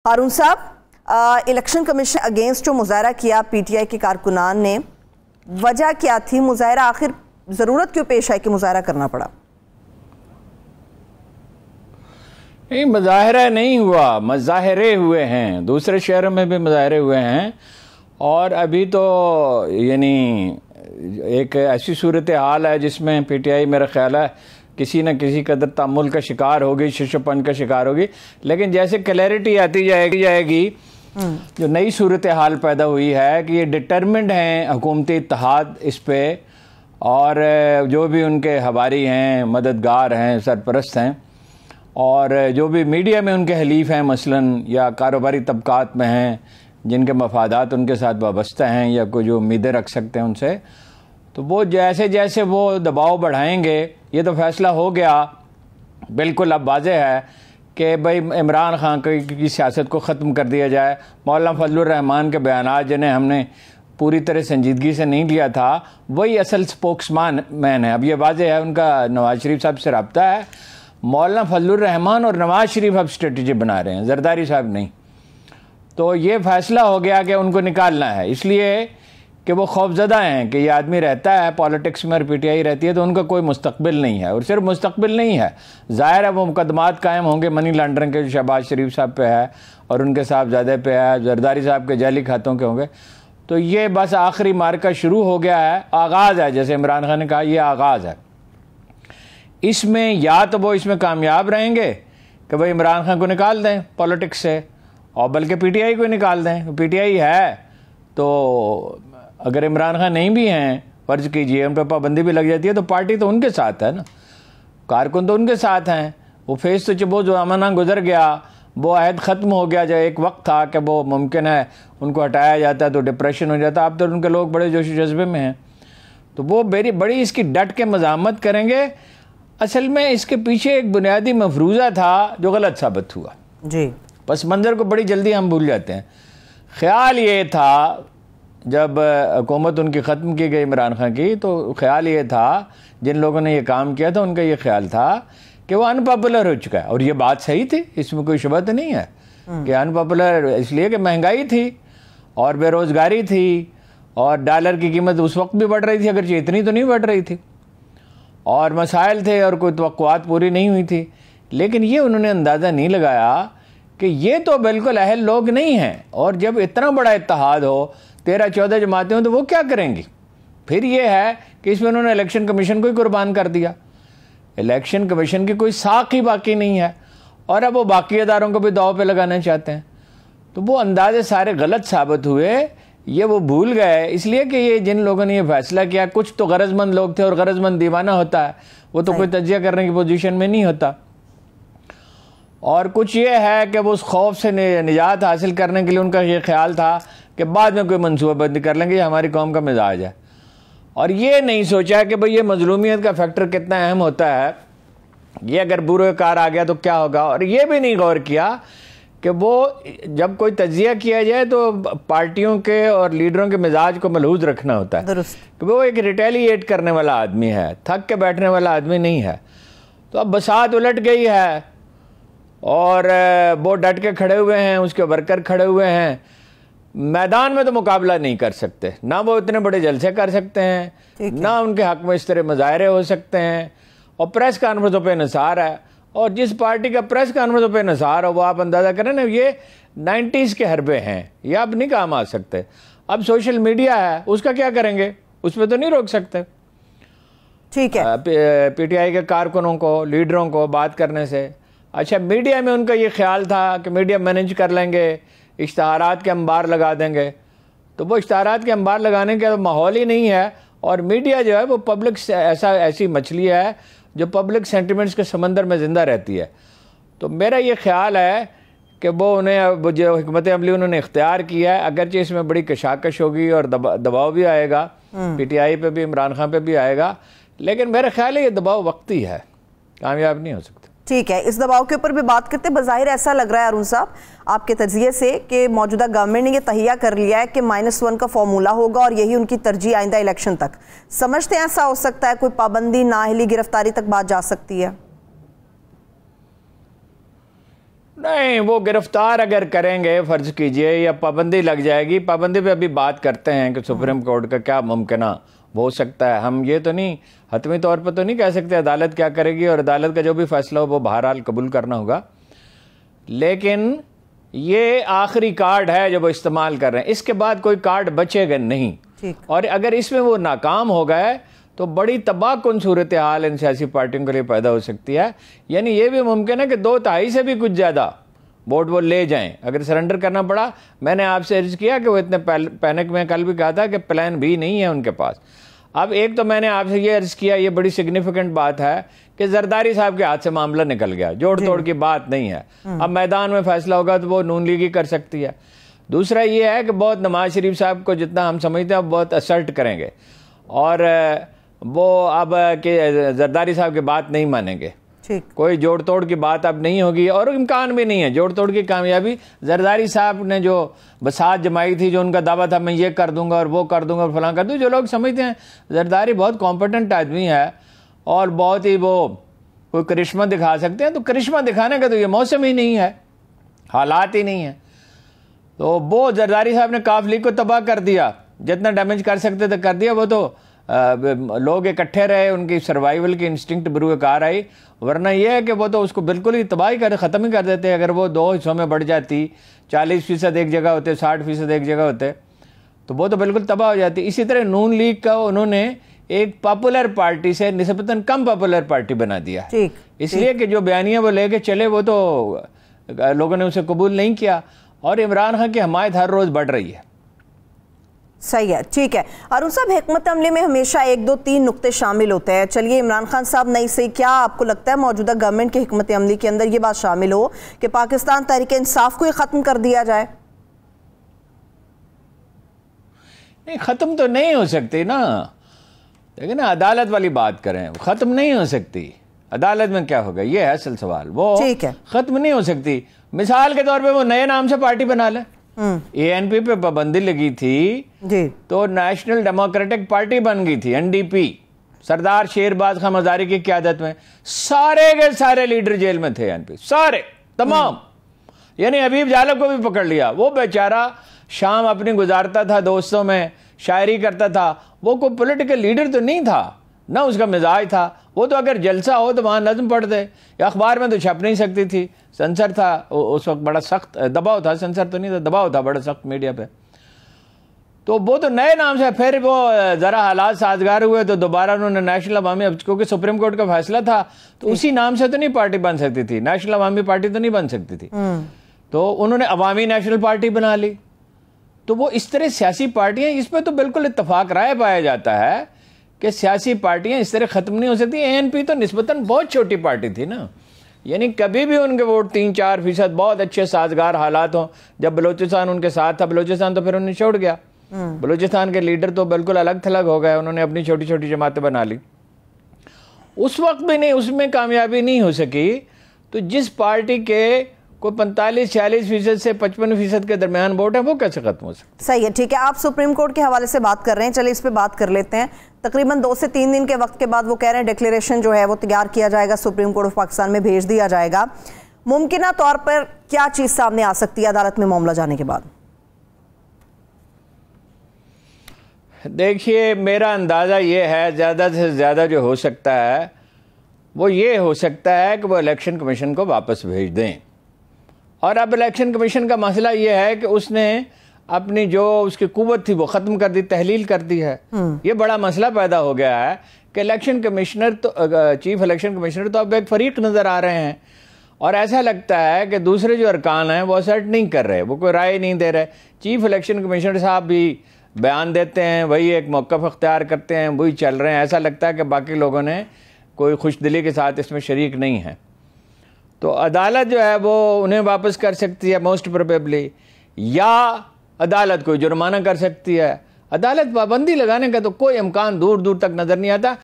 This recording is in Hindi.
हारून साहब, इलेक्शन कमीशन अगेंस्ट जो मुजाहरा किया पीटीआई के कारकुनान ने, वजह क्या थी मुजाहरा? आखिर ज़रूरत क्यों पेश आई कि मुजाहरा करना पड़ा? नहीं, मुजाहरा नहीं हुआ, मुजाहरे हुए हैं। दूसरे शहरों में भी मुजाहरे हुए हैं। और अभी तो यानी एक ऐसी सूरत हाल है जिसमें पीटीआई मेरा ख्याल है किसी न किसी कदर तामुल का शिकार होगी, शिशुपन का शिकार होगी। लेकिन जैसे क्लैरिटी आती जाएगी जो नई सूरत हाल पैदा हुई है कि ये डिटर्मिंड हैं हुकूमती इत्तेहाद इस पे, और जो भी उनके हवारी हैं, मददगार हैं, सरपरस्त हैं, और जो भी मीडिया में उनके हलीफ हैं मसलन, या कारोबारी तबकात में हैं जिनके मफादात उनके साथ वाबस्ता हैं या कोई जो उम्मीदें रख सकते हैं उनसे, तो वो जैसे जैसे वो दबाव बढ़ाएंगे, ये तो फैसला हो गया बिल्कुल अब वाज़ेह है कि भाई इमरान खान की सियासत को ख़त्म कर दिया जाए। मौलाना फजलुर रहमान के बयानात जिन्हें हमने पूरी तरह संजीदगी से नहीं लिया था, वही असल स्पोक्समैन है। अब ये वाज़ेह है उनका नवाज शरीफ साहब से रब्ता है। मौलाना फजलुर रहमान और नवाज शरीफ अब स्ट्रेटजी बना रहे हैं, जरदारी साहब नहीं। तो ये फैसला हो गया कि उनको निकालना है, इसलिए कि वो खौफजदा हैं कि ये आदमी रहता है पॉलिटिक्स में और पीटीआई रहती है तो उनका कोई मुस्तकबिल नहीं है। और सिर्फ मुस्तकबिल नहीं है, ज़ाहिर है वो मुकदमात कायम होंगे मनी लॉन्ड्रिंग के, शहबाज शरीफ साहब पे है और उनके साहबजादे पे है, जरदारी साहब के जाली खातों के होंगे। तो ये बस आखिरी मार्का शुरू हो गया है, आगाज़ है। जैसे इमरान खान ने कहा, ये आगाज़ है। इसमें या तो वो इसमें कामयाब रहेंगे कि भाई इमरान खान को निकाल दें पॉलिटिक्स से, और बल्कि पीटीआई को निकाल दें। पीटीआई है तो अगर इमरान खान नहीं भी हैं, फर्ज कीजिए उन पर पाबंदी भी लग जाती है, तो पार्टी तो उनके साथ है ना, कारकुन तो उनके साथ हैं। वो फेस तो वो जो अमाना गुजर गया, वो अहद ख़त्म हो गया। जो एक वक्त था कि वो मुमकिन है उनको हटाया जाता तो डिप्रेशन हो जाता, अब तो उनके लोग बड़े जोश जज्बे में हैं। तो वो बड़ी इसकी डट के मज़ामत करेंगे। असल में इसके पीछे एक बुनियादी मफरूज़ा था जो गलत साबित हुआ जी। पस मंज़र को बड़ी जल्दी हम भूल जाते हैं। ख्याल ये था जब हुकूमत उनकी ख़त्म की गई इमरान खान की, तो ख्याल ये था, जिन लोगों ने ये काम किया था उनका ये ख्याल था कि वो अनपॉपुलर हो चुका है। और ये बात सही थी, इसमें कोई शुबा तो नहीं है कि अनपॉपुलर इसलिए कि महंगाई थी और बेरोज़गारी थी और डॉलर की कीमत उस वक्त भी बढ़ रही थी, अगर इतनी तो नहीं बढ़ रही थी, और मसाइल थे और कोई तवक्कुआत पूरी नहीं हुई थी। लेकिन ये उन्होंने अंदाज़ा नहीं लगाया कि ये तो बिल्कुल अहल लोग नहीं हैं, और जब इतना बड़ा इत्तेहाद हो, 13-14 जमातें हों, तो वो क्या करेंगी? फिर ये है कि इसमें उन्होंने इलेक्शन कमीशन को ही कुर्बान कर दिया। इलेक्शन कमीशन की कोई साख ही बाकी नहीं है, और अब वो बाकी अदारों को भी दाव पे लगाना चाहते हैं। तो वो अंदाजे सारे गलत साबित हुए। ये वो भूल गए इसलिए कि ये जिन लोगों ने ये फैसला किया, कुछ तो गरजमंद लोग थे, और गरजमंद दीवाना होता है, वो तो कोई तजिया करने की पोजीशन में नहीं होता। और कुछ ये है कि वो उस खौफ से निजात हासिल करने के लिए उनका ये ख्याल था कि बाद में कोई मनसूबाबंदी कर लेंगे, ये हमारी कौम का मिजाज है। और ये नहीं सोचा कि भाई ये मजलूमियत का फैक्टर कितना अहम होता है, ये अगर बुरोकार आ गया तो क्या होगा। और ये भी नहीं गौर किया कि वो जब कोई तजिया किया जाए तो पार्टियों के और लीडरों के मिजाज को मलहूज रखना होता है कि वो एक रिटेलिएट करने वाला आदमी है, थक के बैठने वाला आदमी नहीं है। तो अब बसात उलट गई है और वो डट के खड़े हुए हैं, उसके वर्कर खड़े हुए हैं। मैदान में तो मुकाबला नहीं कर सकते, ना वो इतने बड़े जलसे कर सकते हैं, ना उनके हक में इस तरह मुजाहरे हो सकते हैं, और प्रेस कॉन्फ्रेंसों पे निसार है। और जिस पार्टी का प्रेस कॉन्फ्रेंसों पे निसार हो, वो आप अंदाज़ा करें ना, ये 90s के हरबे हैं, ये अब नहीं काम आ सकते। अब सोशल मीडिया है, उसका क्या करेंगे? उस पर तो नहीं रोक सकते। ठीक है, पीटीआई के कारकुनों को, लीडरों को बात करने से। अच्छा, मीडिया में उनका ये ख्याल था कि मीडिया मैनेज कर लेंगे, इश्तहारात के अंबार लगा देंगे। तो वो इश्तहारात के अंबार लगाने का माहौल ही नहीं है। और मीडिया जो है वो पब्लिक ऐसी मछली है जो पब्लिक सेंटिमेंट्स के समंदर में ज़िंदा रहती है। तो मेरा ये ख्याल है कि वो उन्हें जो हिकमत अमली उन्होंने इख्तियार किया है, अगरचे इसमें बड़ी कशाकश होगी और दबाव भी आएगा, पीटीआई पे भी, इमरान खान पे भी आएगा, लेकिन मेरा ख्याल है ये दबाव वक्ती है, कामयाब नहीं हो सकता। ठीक है, इस दबाव के ऊपर भी बात करते। बज़ाहिर ऐसा लग रहा है अरुण साहब आपके तज्जिए से कि मौजूदा गवर्नमेंट ने ये तहिया कर लिया है कि -1 का फॉर्मूला होगा और यही उनकी तरजीह आइंदा इलेक्शन तक। समझते हैं ऐसा हो सकता है? कोई पाबंदी, नाअहली, गिरफ्तारी तक बात जा सकती है? नहीं, वो गिरफ्तार अगर करेंगे, फर्ज कीजिए, या पाबंदी लग जाएगी। पाबंदी पे अभी बात करते हैं कि सुप्रीम कोर्ट का क्या मुमकिन हो सकता है। हम ये तो नहीं, हतमी तौर पर तो नहीं कह सकते अदालत क्या करेगी, और अदालत का जो भी फैसला हो वो बहरहाल कबूल करना होगा। लेकिन ये आखिरी कार्ड है जो वो इस्तेमाल कर रहे हैं, इसके बाद कोई कार्ड बचेगा नहीं। और अगर इसमें वो नाकाम हो गए तो बड़ी तबाहकुन सूरत हाल इन सियासी पार्टियों के लिए पैदा हो सकती है। यानी ये भी मुमकिन है कि 2/3 से भी कुछ ज़्यादा वोट वो ले जाएं अगर सरेंडर करना पड़ा। मैंने आपसे अर्ज किया कि वो इतने पैनिक में कल भी कहा था कि प्लान भी नहीं है उनके पास। अब एक तो मैंने आपसे ये अर्ज किया, ये बड़ी सिग्निफिकेंट बात है कि जरदारी साहब के हाथ से मामला निकल गया, जोड़ तोड़ की बात नहीं है। अब मैदान में फैसला होगा तो वो नून लीग ही कर सकती है। दूसरा ये है कि बहुत नवाज शरीफ साहब को जितना हम समझते हैं बहुत असर्ट करेंगे, और वो अब के जरदारी साहब की बात नहीं मानेंगे। कोई जोड़ तोड़ की बात अब नहीं होगी, और इम्कान भी नहीं है जोड़ तोड़ की कामयाबी। जरदारी साहब ने जो बसात जमाई थी, जो उनका दावा था मैं ये कर दूंगा और वो कर दूंगा और फलां कर दूँ, जो लोग समझते हैं जरदारी बहुत कॉम्पिटेंट आदमी है और बहुत ही वो कोई करिश्मा दिखा सकते हैं, तो करिश्मा दिखाने का तो ये मौसम ही नहीं है, हालात ही नहीं है। तो वो जरदारी साहब ने काफ लीग को तबाह कर दिया, जितना डैमेज कर सकते थे कर दिया। वो तो लोग इकट्ठे रहे, उनकी सर्वाइवल की इंस्टिंक्ट बुरुकार आई, वरना यह है कि वो तो उसको बिल्कुल ही तबाही कर ख़त्म ही कर देते। अगर वो 2 हिस्सों में बढ़ जाती, 40% एक जगह होते, 60% एक जगह होते, तो वो तो बिल्कुल तबाह हो जाती। इसी तरह नून लीग का उन्होंने एक पॉपुलर पार्टी से निस्बतन कम पॉपुलर पार्टी बना दिया, इसलिए कि जो बयानियाँ वो लेके चले वो तो लोगों ने उसे कबूल नहीं किया, और इमरान खान की हमायत हर रोज़ बढ़ रही है। सही है, ठीक है। अरुण साहब, हिकमत अमली में हमेशा 1, 2, 3 नुक्ते शामिल होते हैं। चलिए, इमरान खान साहब नहीं सही, क्या आपको लगता है मौजूदा गवर्नमेंट की हिकमत अमली के अंदर ये बात शामिल हो कि पाकिस्तान तहरीक इंसाफ को ही ख़त्म कर दिया जाए? नहीं, ख़त्म तो नहीं हो सकती ना, लेकिन ना अदालत वाली बात करें, ख़त्म नहीं हो सकती। अदालत में क्या होगा, ये है असल सवाल। वो ठीक है, ख़त्म नहीं हो सकती। मिसाल के तौर पे वो नए नाम से पार्टी बना ले। ANP पे पाबंदी लगी थी जी, तो नेशनल डेमोक्रेटिक पार्टी बन गई थी, NDP। सरदार शेरबाज खान मजारी की क़यादत में सारे के सारे लीडर जेल में थे, ANP सारे तमाम। यानी हबीब जालब को भी पकड़ लिया। वो बेचारा शाम अपनी गुजारता था, दोस्तों में शायरी करता था, वो कोई पॉलिटिकल लीडर तो नहीं था, ना उसका मिजाज था। वो तो अगर जलसा हो तो वहाँ नज़्म पढ़ दे, अखबार में तो छप नहीं सकती थी, सेंसर था उस वक्त, बड़ा सख्त दबाव था, सेंसर तो नहीं था, दबाव था बड़ा सख्त मीडिया पे। तो वो तो नए नाम से, फिर वो ज़रा हालात साजगार हुए तो दोबारा उन्होंने नेशनल अवामी, क्योंकि सुप्रीम कोर्ट का फैसला था, तो उसी नाम से तो नहीं पार्टी बन सकती थी, नेशनल अवामी पार्टी तो नहीं बन सकती थी, तो उन्होंने अवामी नेशनल पार्टी बना ली। तो वो इस तरह सियासी पार्टियां, इस पर तो बिल्कुल इत्तफाक राय पाया जाता है कि सियासी पार्टियां इस तरह ख़त्म नहीं हो सकती। ANP तो निस्बतन बहुत छोटी पार्टी थी ना, यानी कभी भी उनके वोट 3-4% बहुत अच्छे साजगार हालात हों। जब बलूचिस्तान उनके साथ था, बलूचिस्तान तो फिर उन्हें छोड़ गया, बलूचिस्तान के लीडर तो बिल्कुल अलग थलग हो गए, उन्होंने अपनी छोटी छोटी जमातें बना ली। उस वक्त भी नहीं, उसमें कामयाबी नहीं हो सकी। तो जिस पार्टी के कोई 45-46% से 55% के दरमियान वोट है, वो कैसे खत्म हो सकता? सही है, ठीक है। आप सुप्रीम कोर्ट के हवाले से बात कर रहे हैं, चलिए इस पे बात कर लेते हैं। तकरीबन 2 से 3 दिन के वक्त के बाद वो कह रहे हैं डिक्लेरेशन जो है वो तैयार किया जाएगा, सुप्रीम कोर्ट ऑफ पाकिस्तान में भेज दिया जाएगा। मुमकिना तौर पर क्या चीज सामने आ सकती है अदालत में मामला जाने के बाद? देखिए, मेरा अंदाज़ा ये है, ज़्यादा से ज़्यादा जो हो सकता है वो ये हो सकता है कि वो इलेक्शन कमीशन को वापस भेज दें। और अब इलेक्शन कमीशन का मसला ये है कि उसने अपनी जो उसकी कुव्वत थी वो ख़त्म कर दी, तहलील कर दी है। ये बड़ा मसला पैदा हो गया है कि इलेक्शन कमिश्नर तो, चीफ इलेक्शन कमिश्नर तो अब एक फरीक नज़र आ रहे हैं, और ऐसा लगता है कि दूसरे जो अरकान हैं वो असर्ट नहीं कर रहे, वो कोई राय नहीं दे रहे। चीफ इलेक्शन कमिश्नर साहब भी बयान देते हैं, वही एक मौक़िफ़ अख्तियार करते हैं, वही चल रहे हैं। ऐसा लगता है कि बाकी लोगों ने कोई खुशदिली के साथ इसमें शरीक नहीं है। तो अदालत जो है वो उन्हें वापस कर सकती है मोस्ट प्रोबेबली, या अदालत कोई जुर्माना कर सकती है। अदालत पाबंदी लगाने का तो कोई इम्कान दूर दूर तक नज़र नहीं आता।